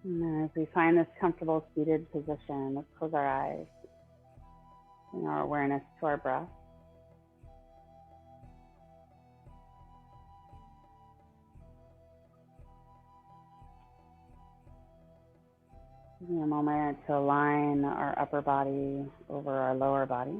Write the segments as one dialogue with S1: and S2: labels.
S1: And then as we find this comfortable seated position, let's close our eyes, bring our awareness to our breath. Taking a moment to align our upper body over our lower body.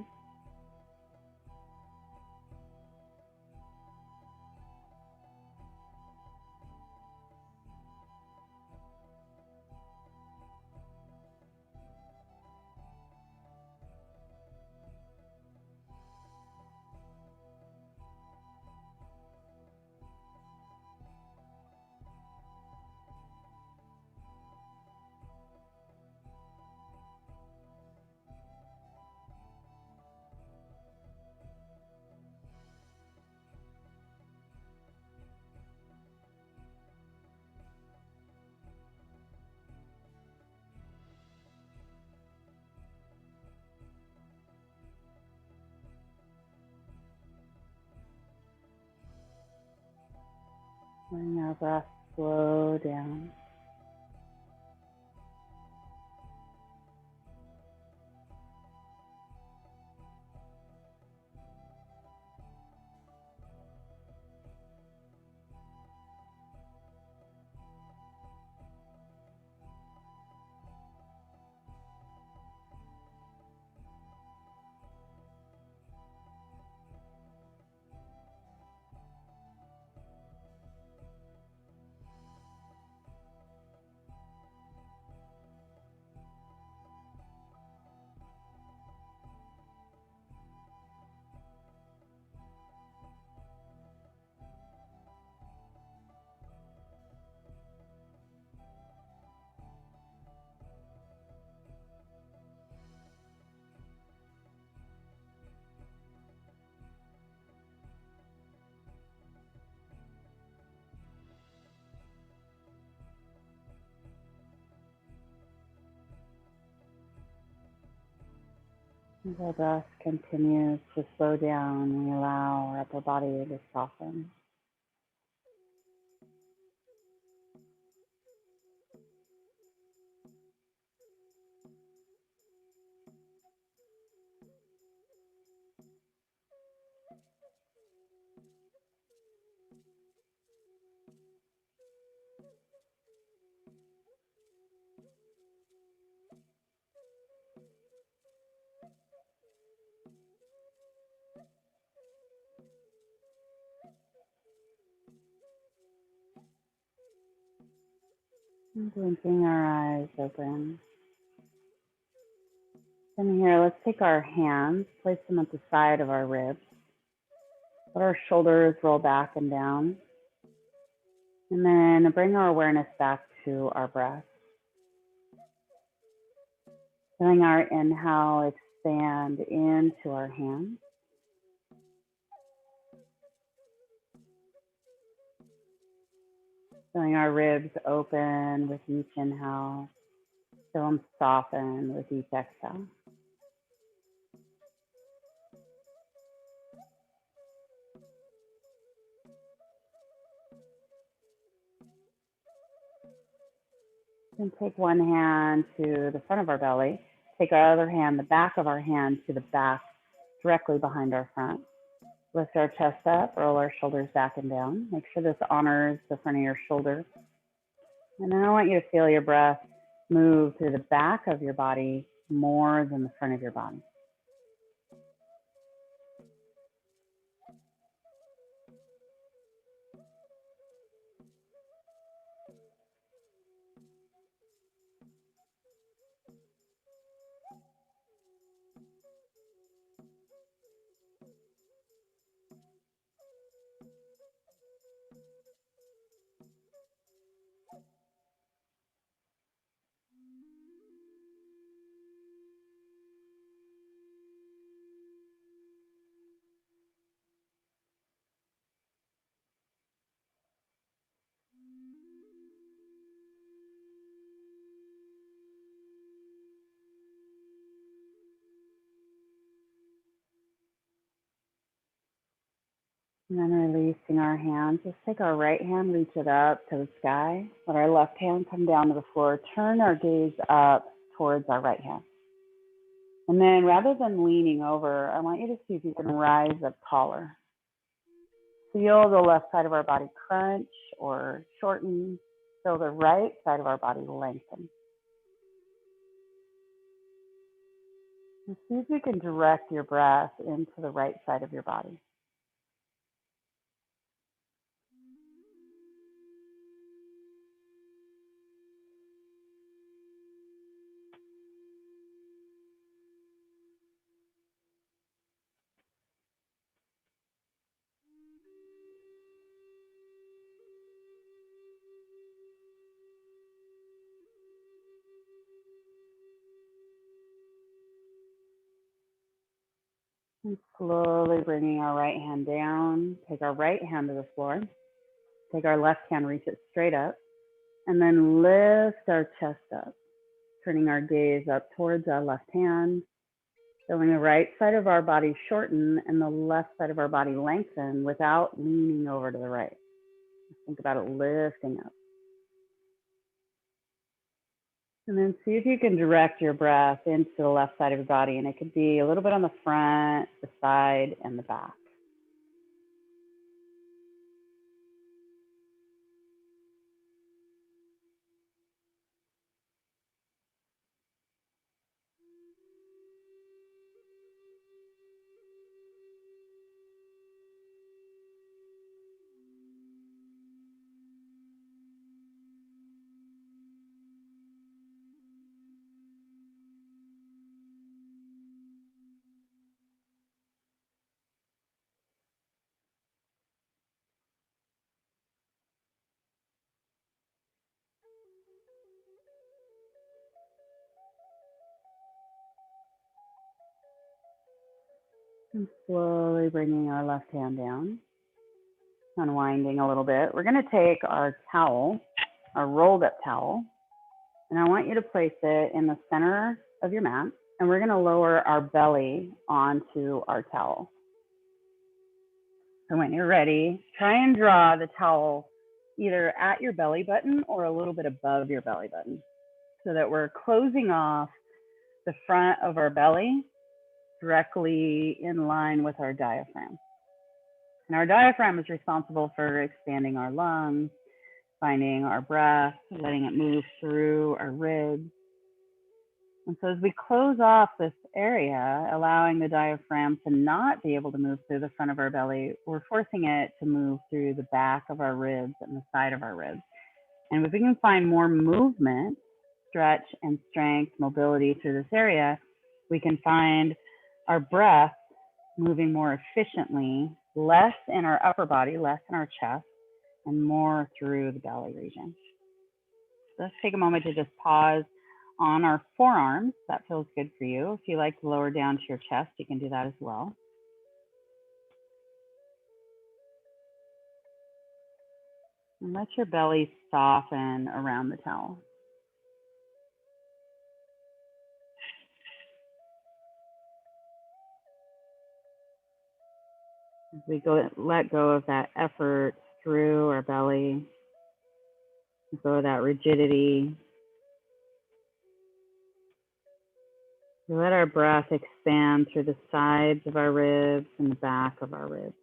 S1: Letting our breath slow down. As our breath continues to slow down, we allow our upper body to soften. And blinking our eyes open. From here, let's take our hands, place them at the side of our ribs. Let our shoulders roll back and down. And then bring our awareness back to our breath. Feeling our inhale expand into our hands. Feeling our ribs open with each inhale. Feel them soften with each exhale. And take one hand to the front of our belly. Take our other hand, the back of our hand to the back, directly behind our front. Lift our chest up, roll our shoulders back and down. Make sure this honors the front of your shoulder. And then I want you to feel your breath move through the back of your body more than the front of your body. And then releasing our hands. Just take our right hand, reach it up to the sky. Let our left hand come down to the floor. Turn our gaze up towards our right hand. And then rather than leaning over, I want you to see if you can rise up taller. Feel the left side of our body crunch or shorten. Feel the right side of our body lengthen. And see if you can direct your breath into the right side of your body. And slowly bringing our right hand down. Take our right hand to the floor. Take our left hand, reach it straight up. And then lift our chest up. Turning our gaze up towards our left hand. Feeling the right side of our body shorten and the left side of our body lengthen without leaning over to the right. Think about it lifting up. And then see if you can direct your breath into the left side of your body. And it could be a little bit on the front, the side, and the back. And slowly bringing our left hand down, unwinding a little bit. We're going to take our towel, our rolled up towel, and I want you to place it in the center of your mat. And we're going to lower our belly onto our towel. So when you're ready, try and draw the towel either at your belly button or a little bit above your belly button so that we're closing off the front of our belly directly in line with our diaphragm. And our diaphragm is responsible for expanding our lungs, finding our breath, letting it move through our ribs. And so as we close off this area, allowing the diaphragm to not be able to move through the front of our belly, we're forcing it to move through the back of our ribs and the side of our ribs. And if we can find more movement, stretch and strength, mobility through this area, we can find our breath moving more efficiently, less in our upper body, less in our chest, and more through the belly region. So let's take a moment to just pause on our forearms. That feels good for you. If you like to lower down to your chest, you can do that as well. And let your belly soften around the towel. As we let go of that effort through our belly, let go of that rigidity. We let our breath expand through the sides of our ribs and the back of our ribs.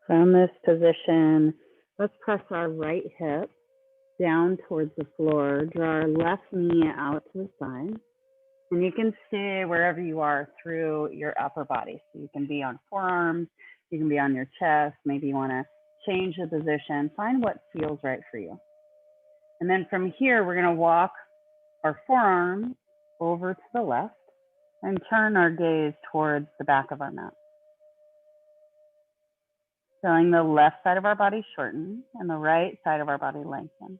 S1: From this position, let's press our right hip down towards the floor, draw our left knee out to the side, and you can stay wherever you are through your upper body. So you can be on forearms, you can be on your chest, maybe you want to change the position, find what feels right for you. And then from here, we're going to walk our forearms over to the left and turn our gaze towards the back of our mat. Feeling the left side of our body shorten and the right side of our body lengthen.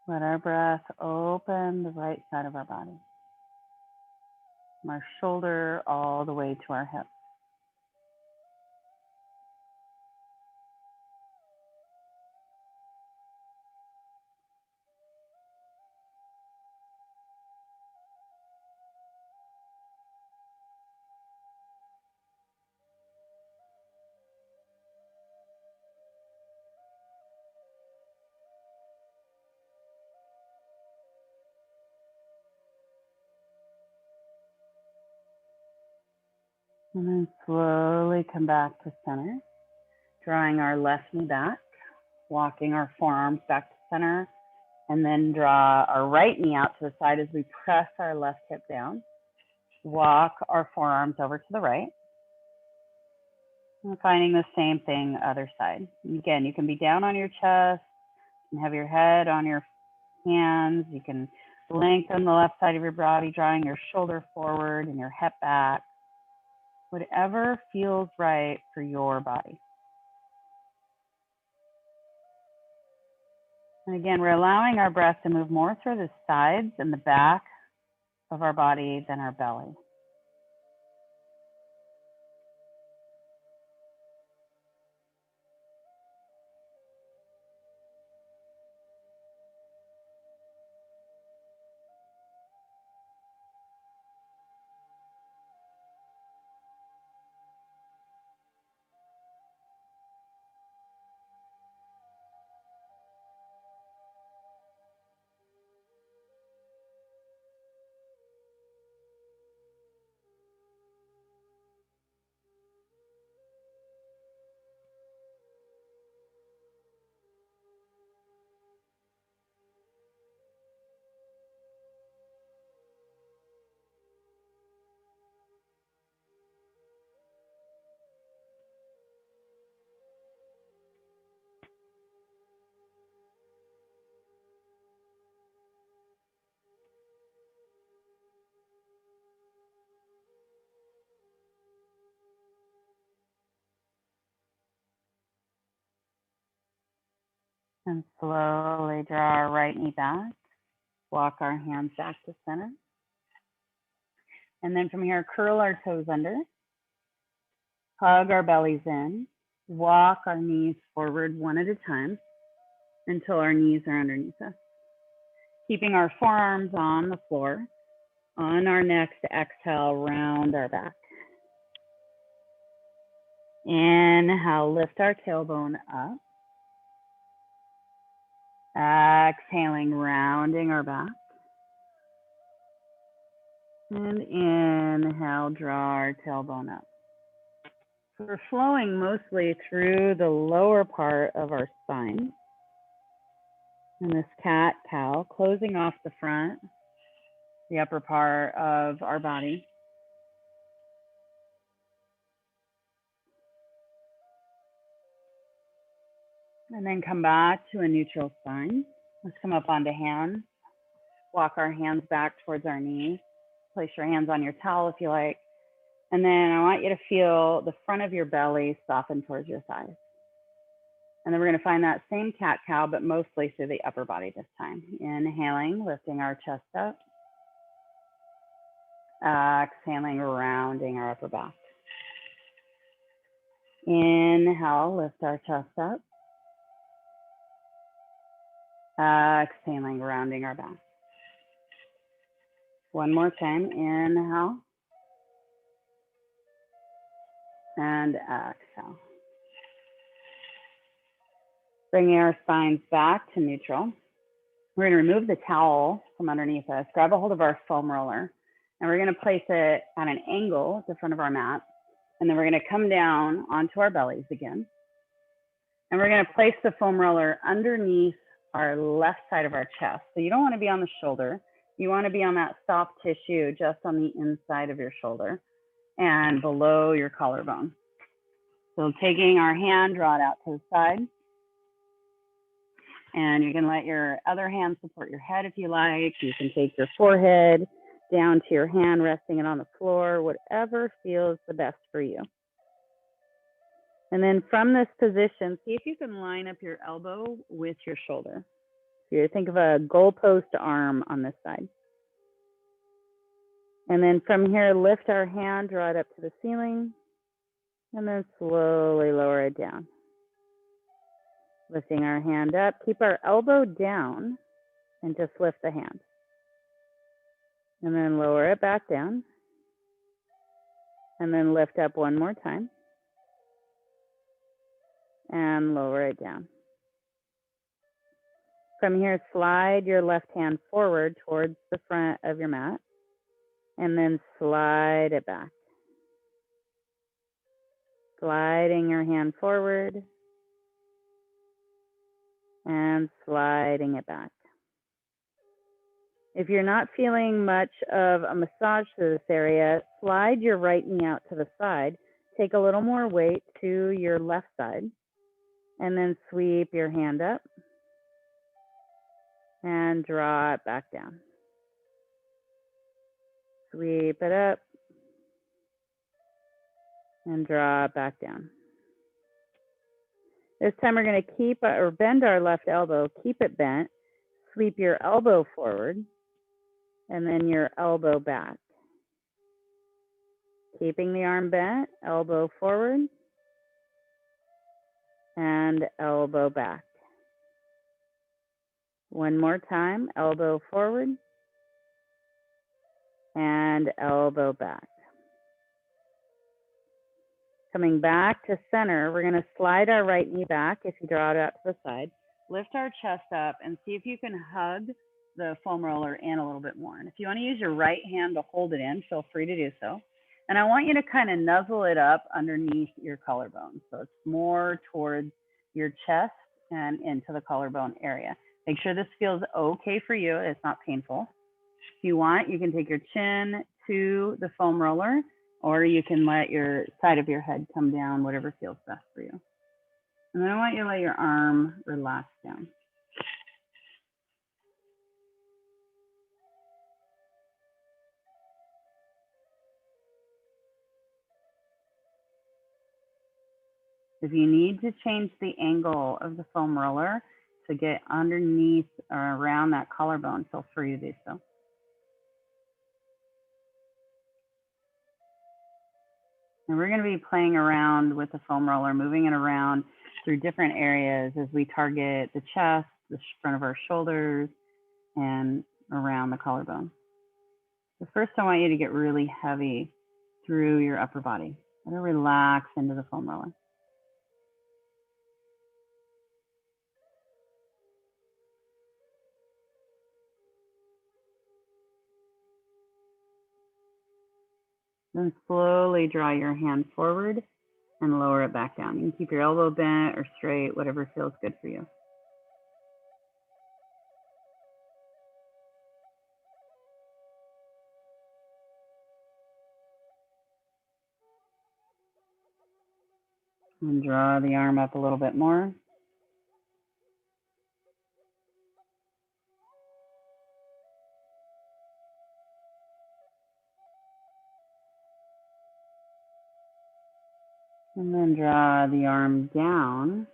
S1: Let our breath open the right side of our body, from our shoulder all the way to our hip. And then slowly come back to center, drawing our left knee back, walking our forearms back to center, and then draw our right knee out to the side as we press our left hip down. Walk our forearms over to the right. And finding the same thing other side. And again, you can be down on your chest and have your head on your hands. You can lengthen the left side of your body, drawing your shoulder forward and your head back. Whatever feels right for your body. And again, we're allowing our breath to move more through the sides and the back of our body than our belly. And slowly draw our right knee back. Walk our hands back to center. And then from here, curl our toes under. Hug our bellies in. Walk our knees forward one at a time until our knees are underneath us. Keeping our forearms on the floor. On our next exhale, round our back. Inhale, lift our tailbone up. Exhaling, rounding our back. And inhale, draw our tailbone up. So we're flowing mostly through the lower part of our spine. And this cat-cow, closing off the front, the upper part of our body. And then come back to a neutral spine. Let's come up onto hands. Walk our hands back towards our knees. Place your hands on your towel if you like. And then I want you to feel the front of your belly soften towards your thighs. And then we're going to find that same cat-cow, but mostly through the upper body this time. Inhaling, lifting our chest up. Exhaling, rounding our upper back. Inhale, lift our chest up. Exhaling, rounding our back. One more time. Inhale. And exhale. Bringing our spines back to neutral. We're going to remove the towel from underneath us, grab a hold of our foam roller, and we're going to place it at an angle at the front of our mat. And then we're going to come down onto our bellies again. And we're going to place the foam roller underneath our left side of our chest. So you don't want to be on the shoulder. You want to be on that soft tissue just on the inside of your shoulder and below your collarbone. So taking our hand, draw it out to the side. And you can let your other hand support your head if you like. You can take your forehead down to your hand, resting it on the floor, whatever feels the best for you. And then from this position, see if you can line up your elbow with your shoulder. So you think of a goalpost arm on this side. And then from here, lift our hand, draw it up to the ceiling, and then slowly lower it down. Lifting our hand up, keep our elbow down, and just lift the hand. And then lower it back down. And then lift up one more time. And lower it down. From here, slide your left hand forward towards the front of your mat. And then slide it back. Sliding your hand forward. And sliding it back. If you're not feeling much of a massage to this area, slide your right knee out to the side. Take a little more weight to your left side. And then sweep your hand up. And draw it back down. Sweep it up. And draw it back down. This time we're going to keep or bend our left elbow, keep it bent, sweep your elbow forward, and then your elbow back. Keeping the arm bent, elbow forward, and elbow back. One more time, elbow forward, and elbow back. Coming back to center, we're going to slide our right knee back if you draw it out to the side. Lift our chest up and see if you can hug the foam roller in a little bit more. And if you want to use your right hand to hold it in, feel free to do so. And I want you to kind of nuzzle it up underneath your collarbone. So it's more towards your chest and into the collarbone area. Make sure this feels okay for you. It's not painful. If you want, you can take your chin to the foam roller, or you can let your side of your head come down, whatever feels best for you. And then I want you to let your arm relax down. If you need to change the angle of the foam roller to get underneath or around that collarbone, feel free to do so. And we're going to be playing around with the foam roller, moving it around through different areas as we target the chest, the front of our shoulders, and around the collarbone. So first, I want you to get really heavy through your upper body. Let it relax into the foam roller. Then slowly draw your hand forward and lower it back down. You can keep your elbow bent or straight, whatever feels good for you. And draw the arm up a little bit more. And then draw the arm down,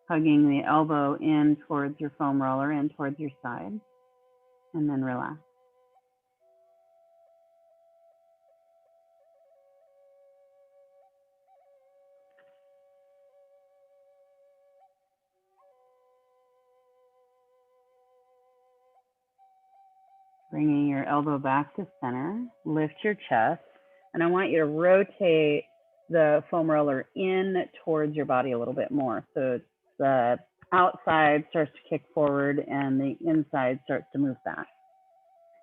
S1: hugging the elbow in towards your foam roller, in towards your side, and then relax. Bringing your elbow back to center, lift your chest, and I want you to rotate the foam roller in towards your body a little bit more. So it's outside starts to kick forward and the inside starts to move back.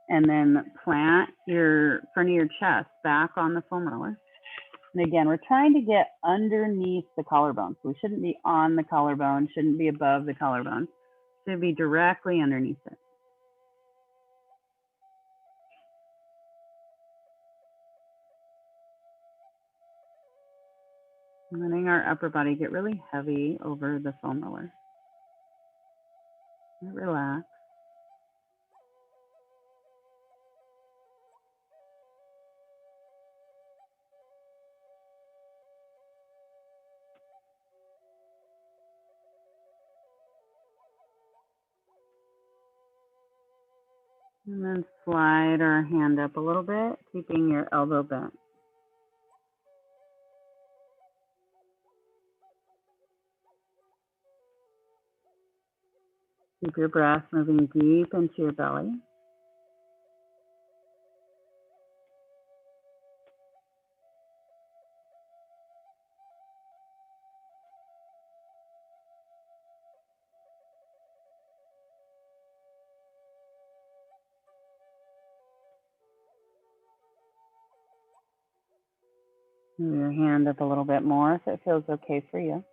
S1: And then plant your front of your chest back on the foam roller. And again, we're trying to get underneath the collarbone. So we shouldn't be on the collarbone, shouldn't be above the collarbone. Should be directly underneath it. Letting our upper body get really heavy over the foam roller. Relax. And then slide our hand up a little bit, keeping your elbow bent. Keep your breath moving deep into your belly. Move your hand up a little bit more if it feels okay for you.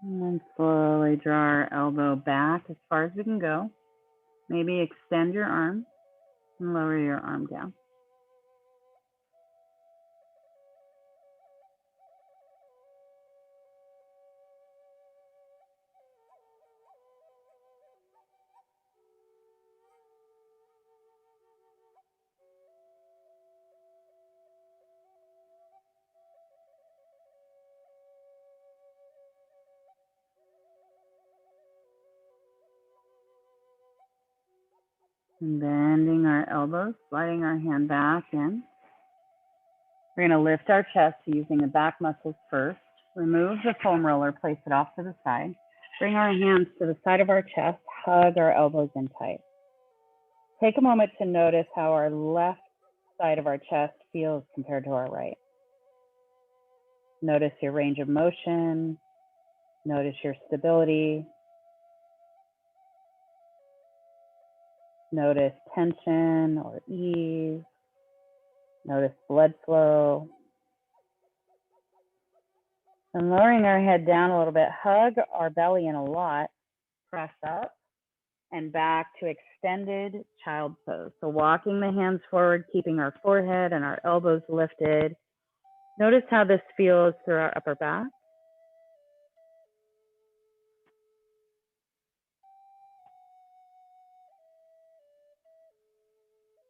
S1: And then slowly draw our elbow back as far as we can go. Maybe extend your arm and lower your arm down. And bending our elbows, sliding our hand back in. We're going to lift our chest using the back muscles first. Remove the foam roller, place it off to the side. Bring our hands to the side of our chest, hug our elbows in tight. Take a moment to notice how our left side of our chest feels compared to our right. Notice your range of motion. Notice your stability. Notice tension or ease. Notice blood flow. And lowering our head down a little bit, hug our belly in a lot, press up and back to extended child pose. So walking the hands forward, keeping our forehead and our elbows lifted. Notice how this feels through our upper back.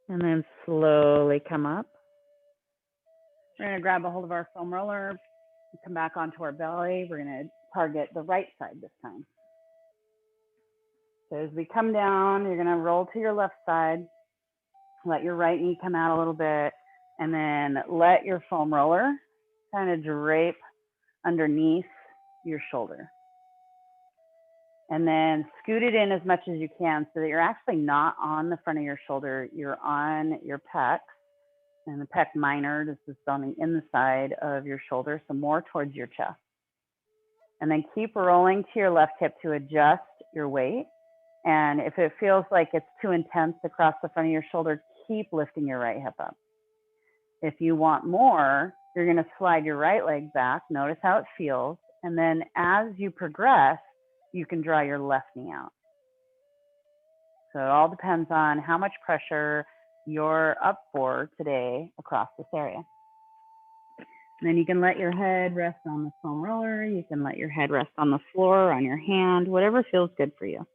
S1: And then slowly come up. We're going to grab a hold of our foam roller, come back onto our belly. We're going to target the right side this time. So as we come down, you're going to roll to your left side. Let your right knee come out a little bit, and then let your foam roller kind of drape underneath your shoulder. And then scoot it in as much as you can so that you're actually not on the front of your shoulder. You're on your pec, and the pec minor, this is on the inside of your shoulder, so more towards your chest. And then keep rolling to your left hip to adjust your weight. And if it feels like it's too intense across the front of your shoulder, keep lifting your right hip up. If you want more, you're going to slide your right leg back. Notice how it feels. And then as you progress, you can draw your left knee out. So it all depends on how much pressure you're up for today across this area. And then you can let your head rest on the foam roller. You can let your head rest on the floor, on your hand, whatever feels good for you.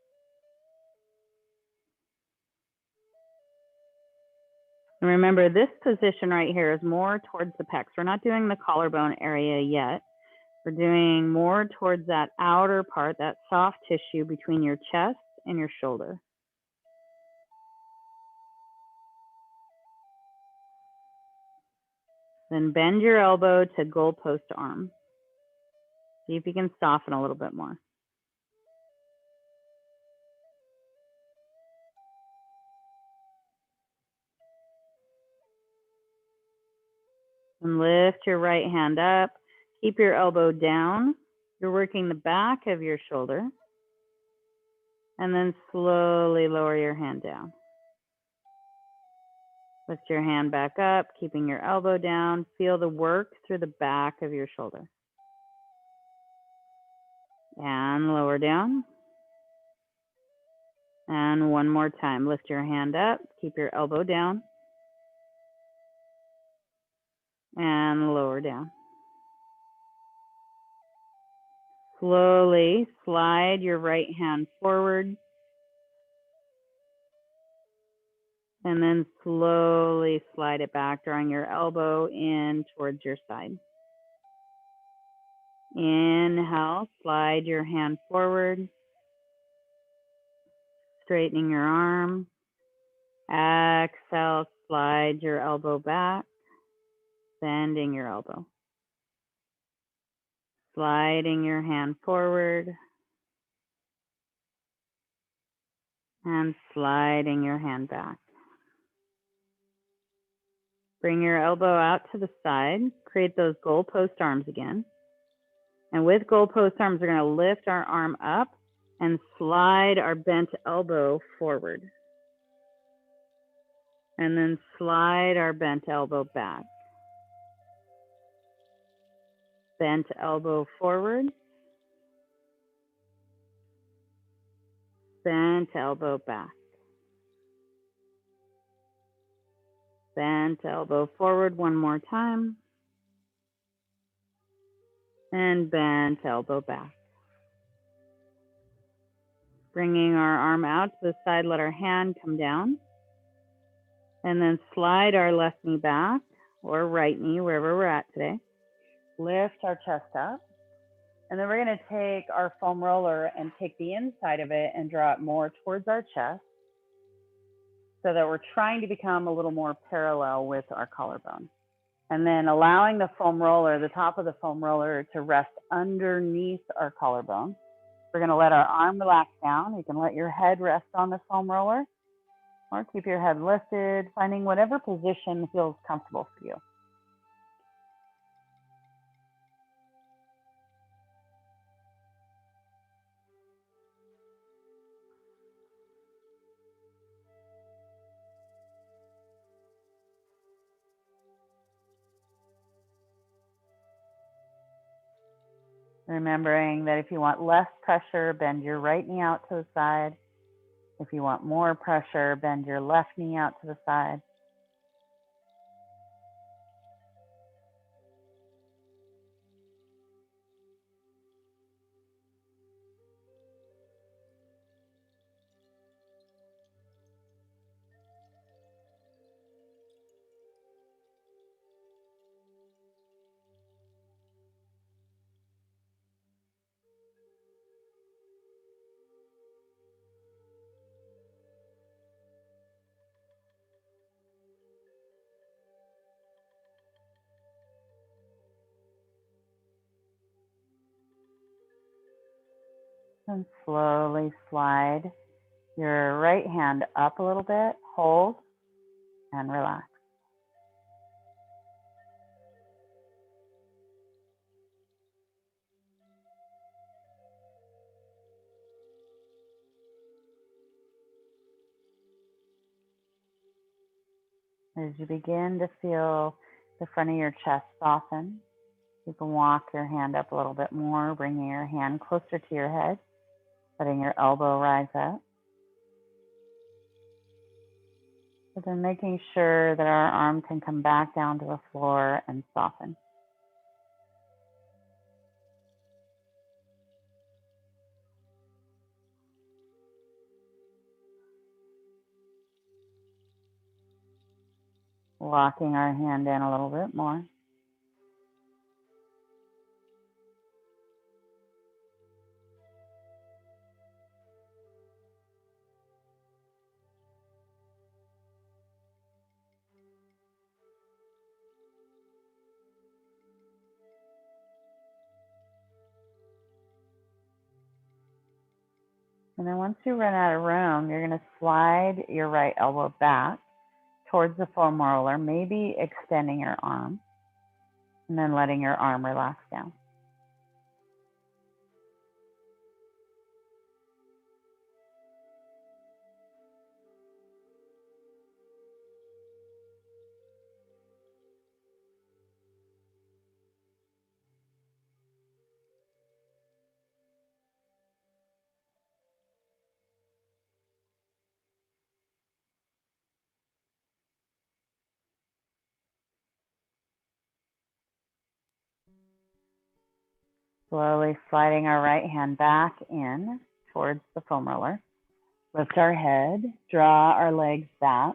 S1: And remember, this position right here is more towards the pecs. We're not doing the collarbone area yet. We're doing more towards that outer part, that soft tissue between your chest in your shoulder. Then bend your elbow to goalpost arm. See if you can soften a little bit more. And lift your right hand up. Keep your elbow down. You're working the back of your shoulder. And then slowly lower your hand down. Lift your hand back up, keeping your elbow down. Feel the work through the back of your shoulder. And lower down. And one more time. Lift your hand up, keep your elbow down. And lower down. Slowly slide your right hand forward. And then slowly slide it back, drawing your elbow in towards your side. Inhale, slide your hand forward, straightening your arm. Exhale, slide your elbow back, bending your elbow. Sliding your hand forward and sliding your hand back. Bring your elbow out to the side, create those goalpost arms again. And with goalpost arms, we're going to lift our arm up and slide our bent elbow forward. And then slide our bent elbow back. Bent elbow forward. Bent elbow back. Bent elbow forward one more time. And bent elbow back. Bringing our arm out to the side, let our hand come down. And then slide our left knee back or right knee, wherever we're at today. Lift our chest up. And then we're going to take our foam roller and take the inside of it and draw it more towards our chest so that we're trying to become a little more parallel with our collarbone. And then allowing the foam roller, the top of the foam roller, to rest underneath our collarbone. We're going to let our arm relax down. You can let your head rest on the foam roller or keep your head lifted, finding whatever position feels comfortable for you. Remembering that if you want less pressure, bend your right knee out to the side. If you want more pressure, bend your left knee out to the side. And slowly slide your right hand up a little bit, hold, and relax. As you begin to feel the front of your chest soften, you can walk your hand up a little bit more, bringing your hand closer to your head, letting your elbow rise up. But then making sure that our arm can come back down to the floor and soften. Locking our hand in a little bit more. And then once you run out of room, you're going to slide your right elbow back towards the foam roller, maybe extending your arm, and then letting your arm relax down. Slowly sliding our right hand back in towards the foam roller. Lift our head, draw our legs back,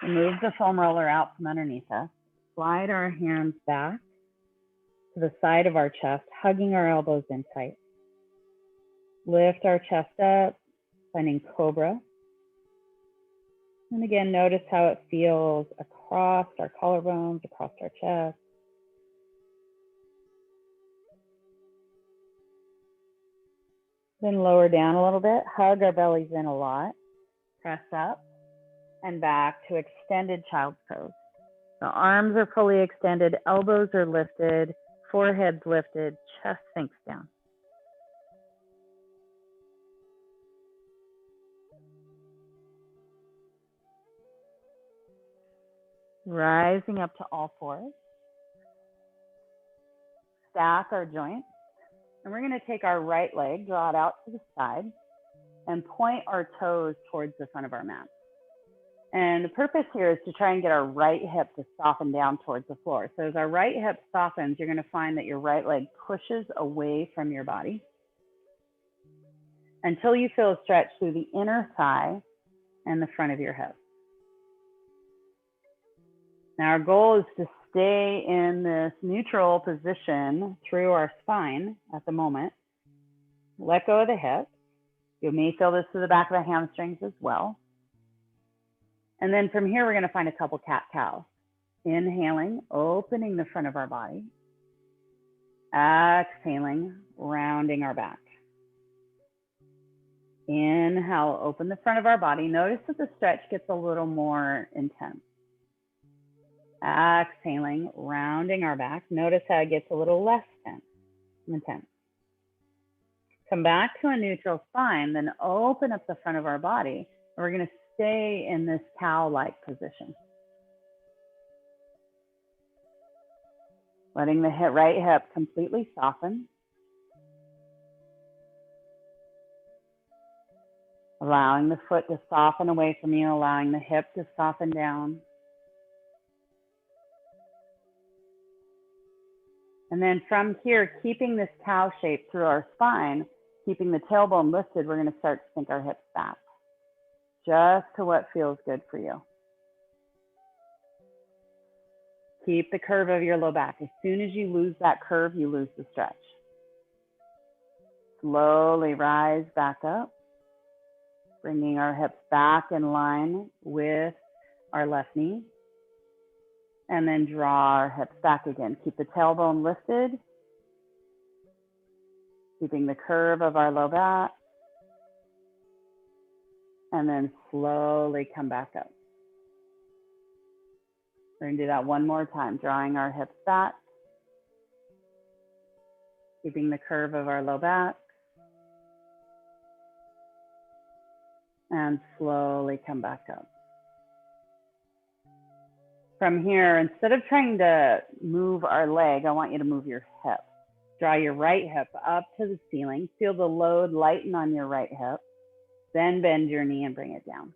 S1: remove the foam roller out from underneath us. Slide our hands back to the side of our chest, hugging our elbows in tight. Lift our chest up, finding cobra. And again, notice how it feels across our collarbones, across our chest. Then lower down a little bit, hug our bellies in a lot, press up and back to extended child's pose. The arms are fully extended, elbows are lifted, forehead's lifted, chest sinks down. Rising up to all fours. Stack our joints. And we're going to take our right leg, draw it out to the side, and point our toes towards the front of our mat. And the purpose here is to try and get our right hip to soften down towards the floor. So as our right hip softens, you're going to find that your right leg pushes away from your body until you feel a stretch through the inner thigh and the front of your hip. Now our goal is to stay in this neutral position through our spine at the moment. Let go of the hip. You may feel this through the back of the hamstrings as well. And then from here, we're going to find a couple cat-cows. Inhaling, opening the front of our body. Exhaling, rounding our back. Inhale, open the front of our body. Notice that the stretch gets a little more intense. Exhaling, rounding our back. Notice how it gets a little less intense. Come back to a neutral spine, then open up the front of our body. And we're going to stay in this cow-like position. Letting the right hip completely soften. Allowing the foot to soften away from you, allowing the hip to soften down. And then from here, keeping this cow shape through our spine, keeping the tailbone lifted, we're going to start to sink our hips back. Just to what feels good for you. Keep the curve of your low back. As soon as you lose that curve, you lose the stretch. Slowly rise back up, bringing our hips back in line with our left knee. And then draw our hips back again. Keep the tailbone lifted. Keeping the curve of our low back. And then slowly come back up. We're going to do that one more time. Drawing our hips back. Keeping the curve of our low back. And slowly come back up. From here, instead of trying to move our leg, I want you to move your hip. Draw your right hip up to the ceiling. Feel the load lighten on your right hip. Then bend your knee and bring it down.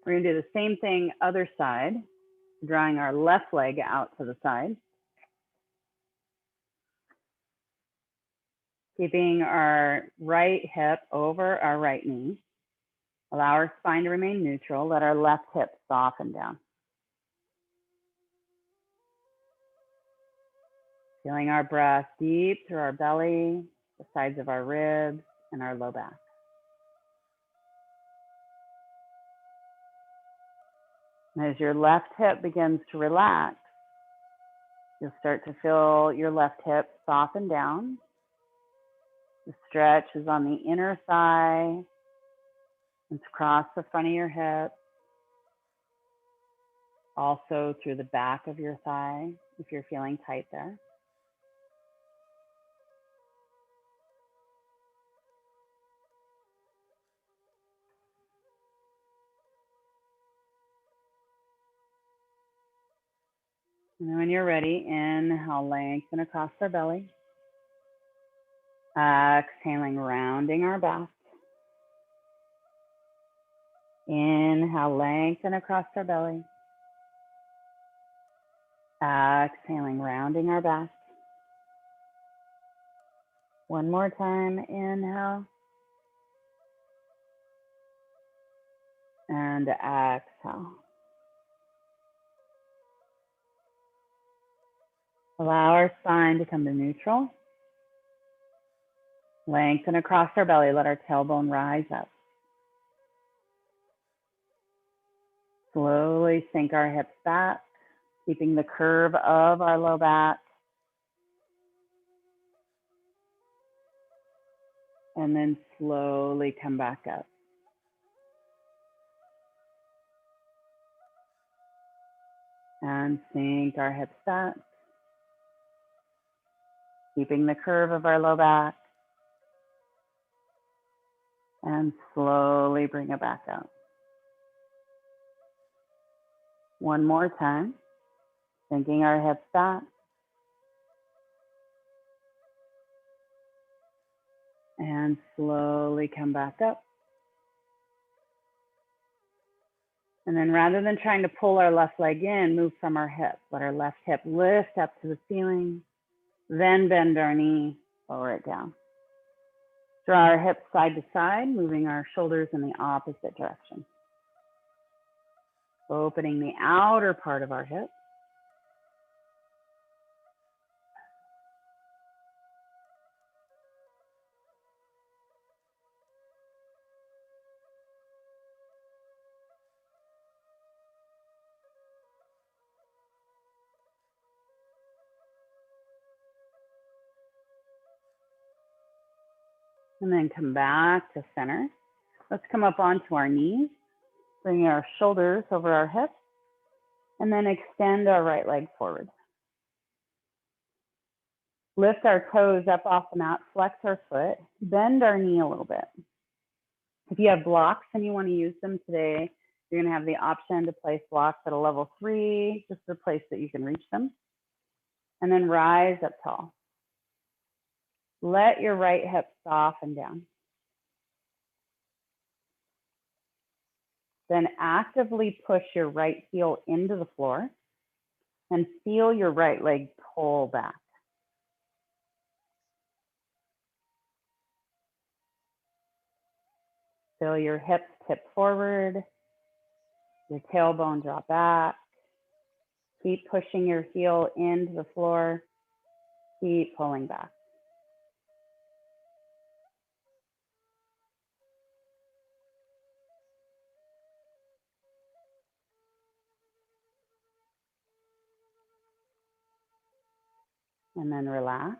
S1: We're going to do the same thing other side, drawing our left leg out to the side. Keeping our right hip over our right knee. Allow our spine to remain neutral. Let our left hip soften down. Feeling our breath deep through our belly, the sides of our ribs, and our low back. And as your left hip begins to relax, you'll start to feel your left hip soften down. The stretch is on the inner thigh. It's across the front of your hip. Also through the back of your thigh, if you're feeling tight there. And then when you're ready, inhale, lengthen across our belly. Exhaling, rounding our back. Inhale, lengthen across our belly. Exhaling, rounding our back. One more time, inhale. And exhale. Allow our spine to come to neutral. Lengthen across our belly. Let our tailbone rise up. Slowly sink our hips back, keeping the curve of our low back. And then slowly come back up. And sink our hips back, keeping the curve of our low back. And slowly bring it back up. One more time, sinking our hips back. And slowly come back up. And then rather than trying to pull our left leg in, move from our hip. Let our left hip lift up to the ceiling. Then bend our knee, lower it down. Draw our hips side to side, moving our shoulders in the opposite direction. Opening the outer part of our hip. And then come back to center. Let's come up onto our knees, bring our shoulders over our hips, and then extend our right leg forward. Lift our toes up off the mat, flex our foot, bend our knee a little bit. If you have blocks and you want to use them today, you're going to have the option to place blocks at a level 3, just a place that you can reach them. And then rise up tall. Let your right hip soften down. Then actively push your right heel into the floor and feel your right leg pull back. Feel your hips tip forward, your tailbone drop back. Keep pushing your heel into the floor. Keep pulling back. And then relax.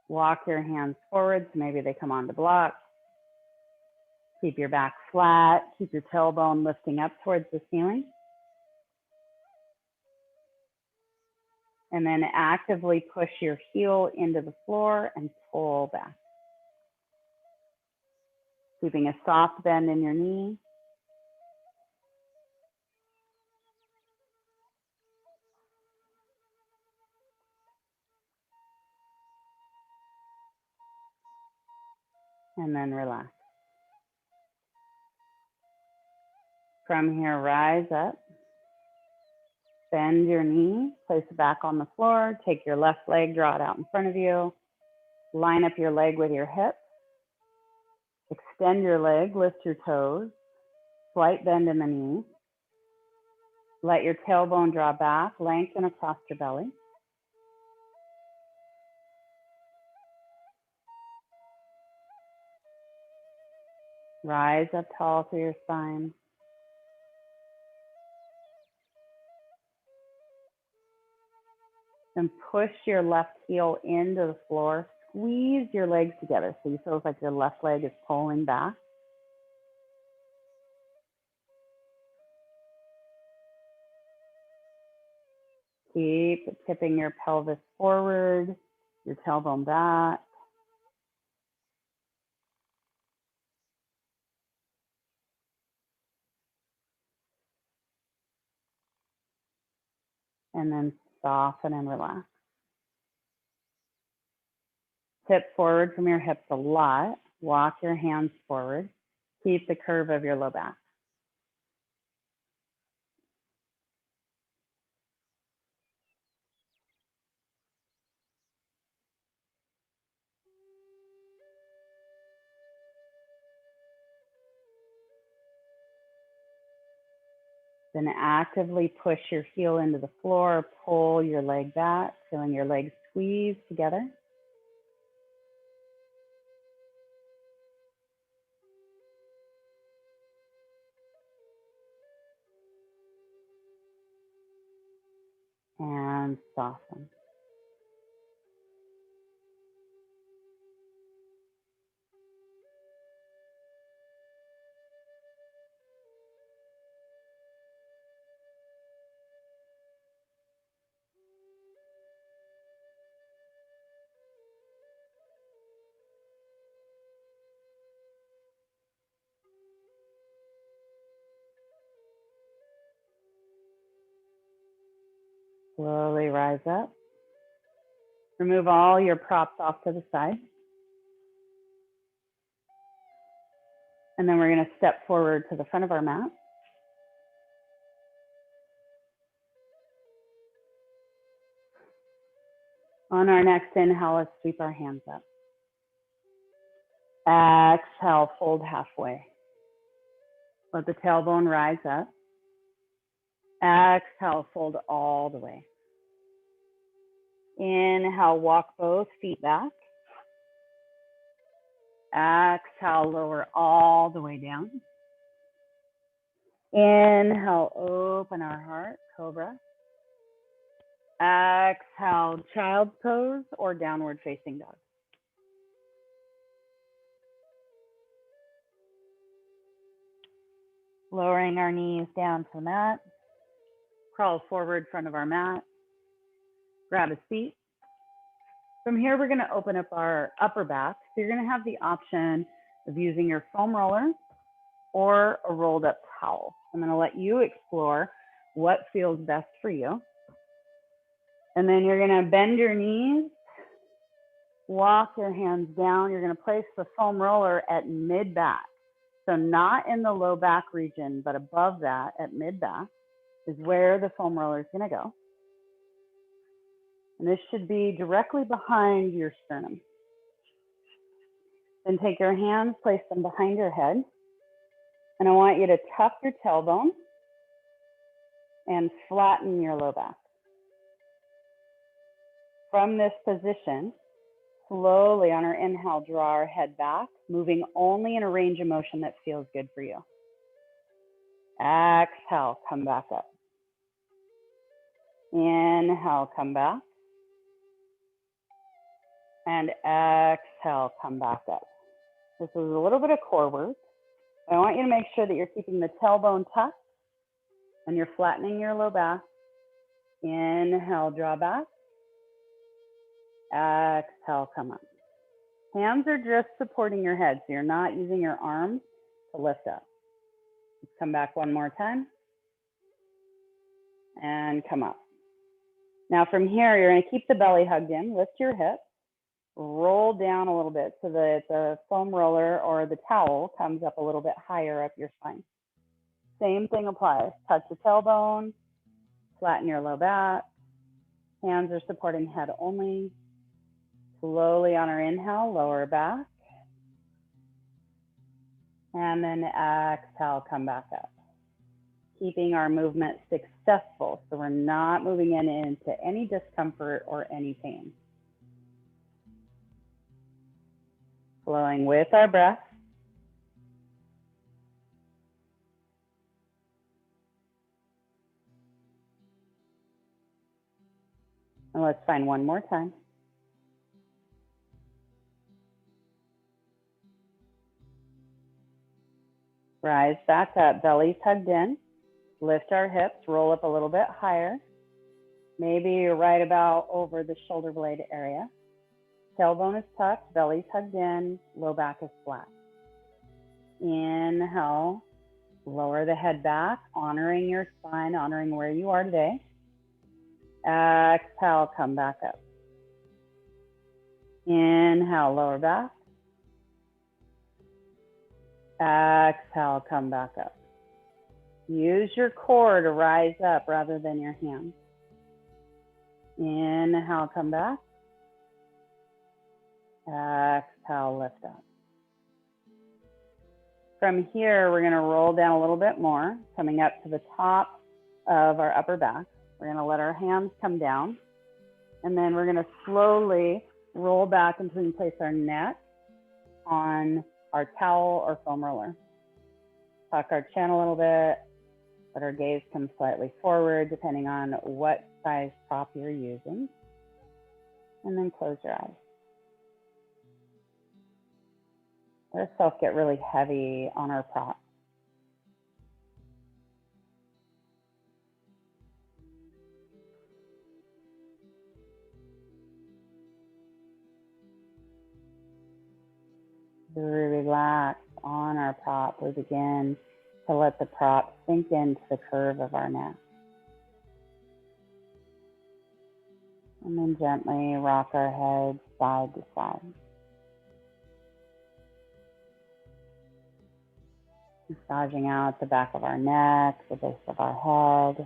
S1: Walk your hands forward, so maybe they come onto blocks. Keep your back flat. Keep your tailbone lifting up towards the ceiling. And then actively push your heel into the floor and pull back. Keeping a soft bend in your knee. And then relax. From here, rise up. Bend your knee, place it back on the floor. Take your left leg, draw it out in front of you. Line up your leg with your hip. Extend your leg, lift your toes. Slight bend in the knee. Let your tailbone draw back, lengthen across your belly. Rise up tall through your spine. Then push your left heel into the floor, squeeze your legs together so you feel like your left leg is pulling back. Keep tipping your pelvis forward, your tailbone back. And then soften and relax. Tip forward from your hips a lot. Walk your hands forward. Keep the curve of your low back. Then actively push your heel into the floor, pull your leg back, feeling your legs squeeze together. And soften. Slowly rise up. Remove all your props off to the side. And then we're going to step forward to the front of our mat. On our next inhale, let's sweep our hands up. Exhale, fold halfway. Let the tailbone rise up. Exhale, fold all the way. Inhale, walk both feet back. Exhale, lower all the way down. Inhale, open our heart, cobra. Exhale, child's pose or downward facing dog. Lowering our knees down to the mat. Crawl forward front of our mat. Grab a seat. From here, we're going to open up our upper back. So you're going to have the option of using your foam roller or a rolled up towel. I'm going to let you explore what feels best for you. And then you're going to bend your knees, walk your hands down. You're going to place the foam roller at mid back. So not in the low back region, but above that at mid back is where the foam roller is going to go. And this should be directly behind your sternum. Then take your hands, place them behind your head. And I want you to tuck your tailbone and flatten your low back. From this position, slowly on our inhale, draw our head back, moving only in a range of motion that feels good for you. Exhale, come back up. Inhale, come back. And exhale, come back up. This is a little bit of core work. I want you to make sure that you're keeping the tailbone tucked and you're flattening your low back. Inhale, draw back. Exhale, come up. Hands are just supporting your head, so you're not using your arms to lift up. Let's come back one more time. And come up. Now from here, you're going to keep the belly hugged in, lift your hips, roll down a little bit so that the foam roller or the towel comes up a little bit higher up your spine. Same thing applies. Touch the tailbone, flatten your low back. Hands are supporting head only. Slowly on our inhale, lower back. And then exhale, come back up. Keeping our movement successful so we're not moving into any discomfort or any pain. Flowing with our breath. And let's find one more time. Rise back up, belly tugged in. Lift our hips, roll up a little bit higher. Maybe right about over the shoulder blade area. Tailbone is tucked, belly tugged in, low back is flat. Inhale, lower the head back, honoring your spine, honoring where you are today. Exhale, come back up. Inhale, lower back. Exhale, come back up. Use your core to rise up rather than your hands. Inhale, come back. Exhale, lift up. From here, we're going to roll down a little bit more, coming up to the top of our upper back. We're going to let our hands come down, and then we're going to slowly roll back until we place our neck on our towel or foam roller. Tuck our chin a little bit, let our gaze come slightly forward, depending on what size prop you're using, and then close your eyes. Let ourselves get really heavy on our prop. Relax on our prop. We begin to let the prop sink into the curve of our neck. And then gently rock our head side to side. Massaging out the back of our neck, the base of our head.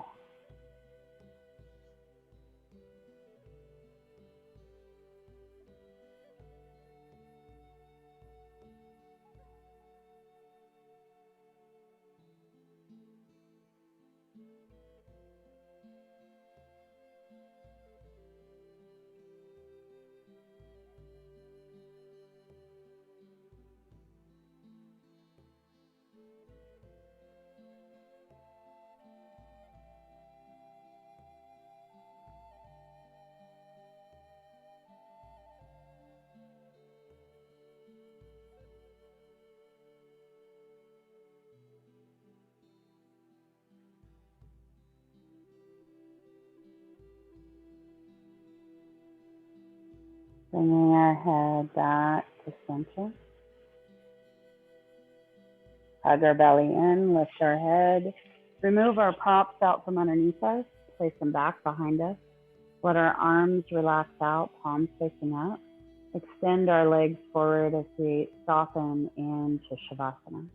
S1: Bringing our head back to center. Hug our belly in, lift our head. Remove our props out from underneath us. Place them back behind us. Let our arms relax out, palms facing up. Extend our legs forward as we soften into Shavasana.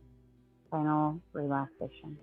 S1: Final relaxation.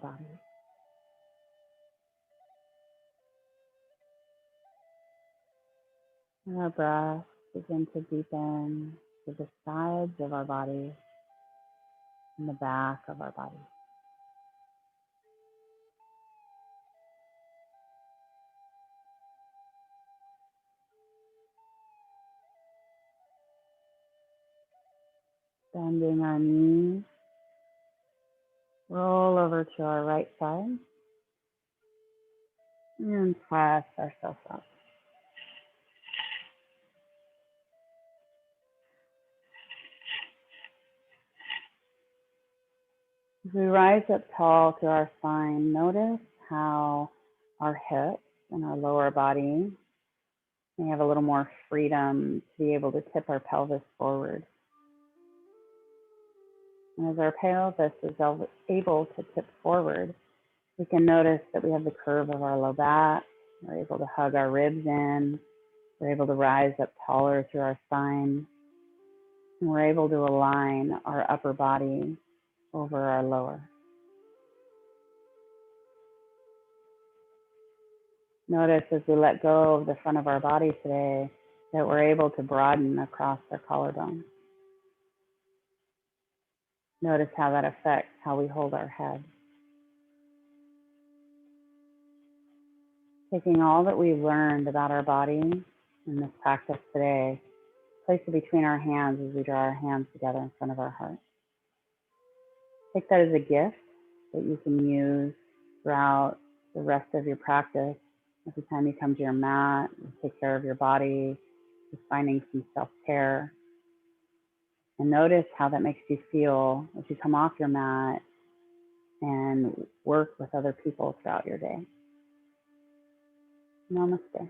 S1: our body. And our breath begin to deepen to the sides of our body and the back of our body. Bending our knees, roll over to our right side, and press ourselves up. As we rise up tall to our spine, notice how our hips and our lower body may have a little more freedom to be able to tip our pelvis forward. And as our pelvis is able to tip forward, we can notice that we have the curve of our low back. We're able to hug our ribs in. We're able to rise up taller through our spine. And we're able to align our upper body over our lower. Notice as we let go of the front of our body today that we're able to broaden across our collarbone. Notice how that affects how we hold our head. Taking all that we've learned about our body in this practice today, place it between our hands as we draw our hands together in front of our heart. Take that as a gift that you can use throughout the rest of your practice. Every time you come to your mat, you take care of your body, just finding some self-care. And notice how that makes you feel as you come off your mat and work with other people throughout your day. Namaste.